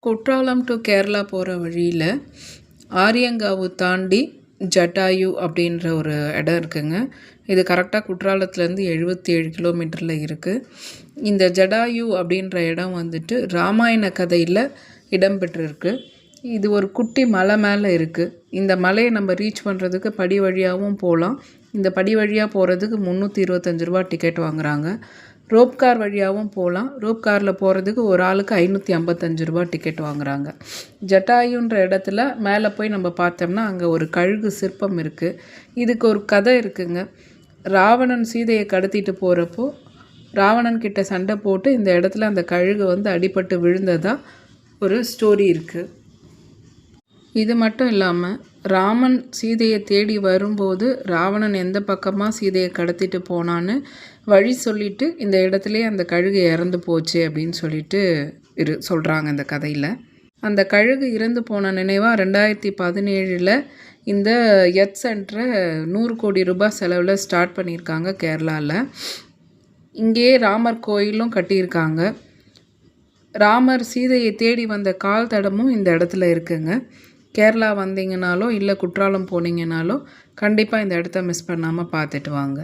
Courtallam to Kerala போகிற வழியில் ஆரியங்காவு தாண்டி ஜட்டாயு அப்படின்ற ஒரு இடம் இருக்குங்க. இது கரெக்டாக குற்றாலத்துலேருந்து 77 கிலோமீட்டரில் இருக்குது. இந்த ஜடாயு அப்படின்ற இடம் வந்துட்டு ராமாயண கதையில் இடம்பெற்றிருக்கு. இது ஒரு குட்டி மலை மேலே இருக்குது. இந்த மலையை நம்ம ரீச் பண்ணுறதுக்கு படி வழியாகவும் போகலாம். இந்த படி வழியாக போகிறதுக்கு 325 ரூபா டிக்கெட் வாங்குகிறாங்க. ரோப் கார் வழியாகவும் போகலாம். ரோப் காரில் போகிறதுக்கு ஒரு ஆளுக்கு 555 ரூபா டிக்கெட் வாங்குகிறாங்க. ஜட்டாயுன்ற இடத்துல மேலே போய் நம்ம பார்த்தோம்னா அங்கே ஒரு கழுகு சிற்பம் இருக்குது. இதுக்கு ஒரு கதை இருக்குங்க. ராவணன் சீதையை கடத்திட்டு போகிறப்போ ராவணன் கிட்ட சண்டை போட்டு இந்த இடத்துல அந்த கழுகு அடிபட்டு விழுந்ததா ஒரு ஸ்டோரி இருக்குது. இது மட்டும் இல்லாமல் ராமன் சீதையை தேடி வரும்போது ராவணன் எந்த பக்கமாக சீதையை கடத்திட்டு போனான்னு வழி சொல்லிவிட்டு இந்த இடத்துலையே அந்த கழுகு இறந்து போச்சு அப்படின்னு சொல்லிட்டு சொல்கிறாங்க இந்த கதையில். அந்த கழுகு இறந்து போன நினைவாக 2017 இந்த எர்த் சென்டரை 100 கோடி ரூபாய் செலவில் ஸ்டார்ட் பண்ணியிருக்காங்க கேரளாவில். இங்கேயே ராமர் கோயிலும் கட்டியிருக்காங்க. ராமர் சீதையை தேடி வந்த கால் தடமும் இந்த இடத்துல இருக்குங்க. கேரளா வந்தீங்கனாலோ இல்லை குற்றாலம் போனீங்கனாலோ கண்டிப்பாக இந்த இடத்த மிஸ் பண்ணாமல் பார்த்துட்டு வாங்க.